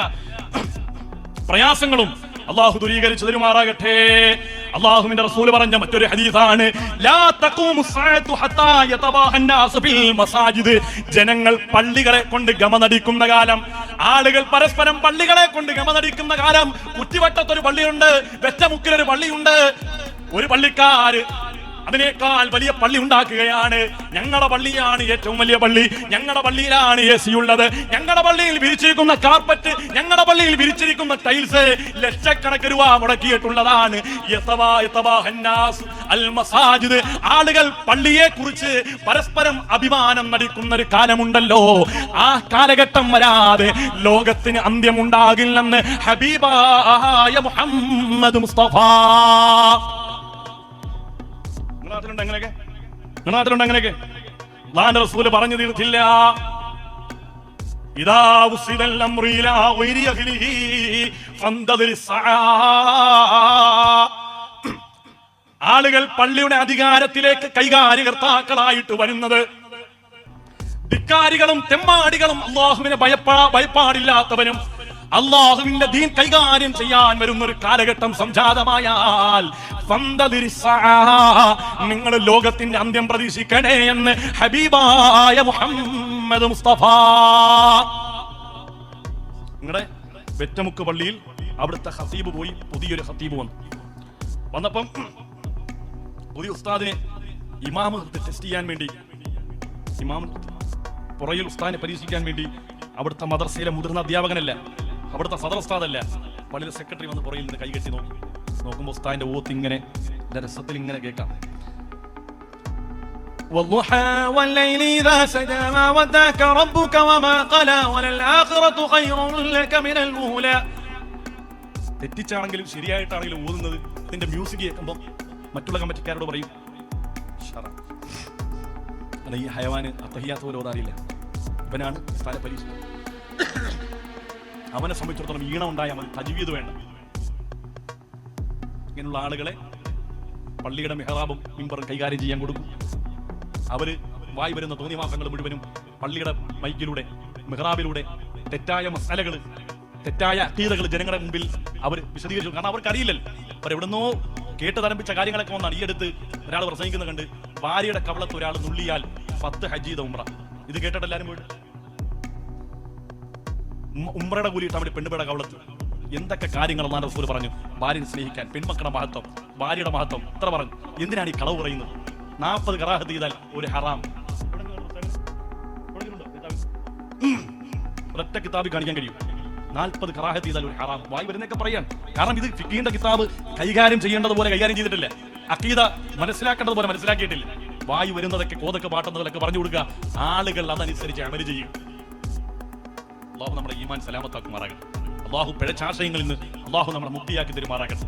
S1: പ്രയാസങ്ങളും അല്ലാഹു ദൂരീകരിച്ചു തരുമാറാകട്ടെ. അല്ലാഹുവിന്റെ റസൂൽ പറഞ്ഞ മറ്റൊരു ഹദീസാണ്, ലാ തഖൂമു സ്സഅതു ഹത്താ യതബാഹൻ നാസ് ഫിൽ മസാജിദ്. ജനങ്ങൾ പള്ളികളെ കൊണ്ട് ഗമനടിക്കുന്ന കാലം, ആളുകൾ പരസ്പരം പള്ളികളെ കൊണ്ട് ഗമനടിക്കുന്ന കാലം. കുറ്റിവട്ടത്തൊരു പള്ളിയുണ്ട്, വെറ്റമുക്കിലൊരു പള്ളിയുണ്ട്. ഒരു പള്ളിക്കാര് അതിനേക്കാൾ വലിയ പള്ളി ഉണ്ടാക്കുകയാണ്. ഞങ്ങളുടെ പള്ളിയാണ് ഏറ്റവും വലിയ പള്ളി, ഞങ്ങളുടെ പള്ളിയിലാണ് AC ഉള്ളത്, ഞങ്ങളുടെ പള്ളിയിൽ വിരിച്ചിരിക്കുന്ന കാർപ്പറ്റ്, ഞങ്ങളുടെ പള്ളിയിൽ വിരിച്ചിരിക്കുന്ന ടൈൽസ് ലക്ഷക്കണക്കിന് രൂപ മുടക്കിയിട്ടുള്ളതാണ്. ആളുകൾ പള്ളിയെ കുറിച്ച് പരസ്പരം അഭിമാനം നടിക്കുന്ന ഒരു കാലമുണ്ടല്ലോ, ആ കാലഘട്ടം വരാതെ ലോകത്തിന് അന്ത്യമുണ്ടാകില്ലെന്ന് ഹബീബായ മുഹമ്മദ് മുസ്തഫ. അങ്ങനെയൊക്കെ അല്ലാഹുവിന്റെ റസൂൽ പറഞ്ഞു തീർത്തില്ല. ഇദാ ഉസിദൽ അംറു ഇലാ ഗൈരി അഹ്ലിഹി ഫന്തദിർ സആ. ആളുകൾ പള്ളിയുടെ അധികാരത്തിലേക്ക് കൈകാര്യകർത്താക്കളായിട്ട് വരുന്നത് ധിക്കാരികളും തെമ്മാടികളും അല്ലാഹുവിനെ ഭയപ്പാടില്ലാത്തവനും അല്ലാഹുവിന്റെ ദീൻ കൈകാര്യം ചെയ്യാൻ വരുന്ന ഒരു കാലഘട്ടം സംജാതമായാൽ നിങ്ങൾ ലോകത്തിന്റെ അന്ത്യം പ്രതീക്ഷിക്കണേ എന്ന് ഹബീബായ മുഹമ്മദ് മുസ്തഫ. നിങ്ങളുടെ വെറ്റമുക്ക് പള്ളിയിൽ അവിടുത്തെ ഖതീബ് പോയി, പുതിയൊരു ഖതീബ് വന്നപ്പം പുതിയ ഉസ്താദിനെ ഇമാമ് ടെസ്റ്റ് ചെയ്യാൻ വേണ്ടി, ഇമാം പുറയിൽ ഉസ്താദിനെ പരീക്ഷിക്കാൻ വേണ്ടി അവിടുത്തെ മദ്രസയിലെ മുതിർന്ന അധ്യാപകനല്ല, അവിടുത്തെ സദർ ഉസ്താദല്ല, പള്ളിയിലെ സെക്രട്ടറി വന്ന് പുറയിൽ നിന്ന് കൈകെട്ടി നോക്കുമ്പോൾ ഉസ്താദിന്റെ ഓത്ത് ഇങ്ങനെ രസത്തിൽ ഇങ്ങനെ കേൾക്കാം. തെറ്റിച്ചാണെങ്കിലും ശരിയായിട്ടാണെങ്കിലും ഓതുന്നത് ഇതിന്റെ മ്യൂസിക് കേൾക്കുമ്പോൾ മറ്റുള്ള കമ്മിറ്റിക്കാരോട് പറയും, അല്ല ഈ ഹയവാന് അത്തഹിയാത്ത് പോലെ ഓതാറിയില്ല, ഇവനാണ് സ്ഥല പരീക്ഷ. അവനെ സംബന്ധിച്ചിടത്തോളം ഈണം ഉണ്ടായാൽ മതി, തജ്വീദ് വേണ്ട. ഇങ്ങനെയുള്ള ആളുകളെ പള്ളിയുടെ മെഹ്റാബും മിമ്പറും കൈകാര്യം ചെയ്യാൻ കൊടുക്കും. അവര് വായി വരുന്ന തോന്നിവാസങ്ങൾ മുഴുവനും പള്ളിയുടെ മൈക്കിലൂടെ മെഹ്റാബിലൂടെ തെറ്റായ മസാലകൾ, തെറ്റായ അഖീദകൾ ജനങ്ങളുടെ മുമ്പിൽ അവർ വിശദീകരിച്ചു. കാരണം അവർക്കറിയില്ലല്ലോ, അവരെവിടുന്നോ കേട്ട് തരംപിച്ച കാര്യങ്ങളൊക്കെ വന്നാണ്. ഈ അടുത്ത് ഒരാൾ പ്രസംഗിക്കുന്നത് കണ്ട് ഭാര്യയുടെ കവളത്ത് ഒരാൾ നുള്ളിയാൽ 10 ഹജ്ജ് ചെയ്ത ഉംറ. ഇത് കേട്ടിട്ട് എല്ലാവരും പോയിട്ട് ഉംറയുടെ കൂലിയിട്ട് അവിടെ പെണ്ണുപേടെ കവളത്ത് എന്തൊക്കെ കാര്യങ്ങൾ അല്ലാഹുവിന്റെ റസൂൽ പറഞ്ഞു. ഭാര്യനെ സ്നേഹിക്കാൻ, പെൺമക്കളുടെ മഹത്വം, ഭാര്യയുടെ മഹത്വം ഇത്ര പറഞ്ഞു. എന്തിനാണ് ഈ കളവ് പറയുന്നത്? 40 കറാഹത്ത് ചെയ്താൽ ഒരു ഹറാം. ഒരൊറ്റ കിതാബിൽ കാണിക്കാൻ കഴിയും 40 കറാഹത്ത് ചെയ്താൽ ഒരു ഹറാം. വായി വരുന്നൊക്കെ പറയാൻ. കാരണം ഇത് ഫിഖീന്റെ കിതാബ് കൈകാര്യം ചെയ്യേണ്ടതുപോലെ കൈകാര്യം ചെയ്തിട്ടില്ല, അഖീദ മനസ്സിലാക്കേണ്ടതുപോലെ മനസ്സിലാക്കിയിട്ടില്ല. വായി വരുന്നതൊക്കെ കോതൊക്കെ പാട്ടുന്നതൊക്കെ പറഞ്ഞു കൊടുക്കുക, ആളുകൾ അതനുസരിച്ച് അമല് ചെയ്യും. അല്ലാഹു നമ്മുടെ ഈമാൻ സലാമത്താക്കുമാറാകട്ടെ. അല്ലാഹു പിഴച്ചാശയങ്ങളിൽ നിന്ന് അല്ലാഹു നമ്മളെ മുക്തിയാക്കി തരുമാറാകട്ടെ.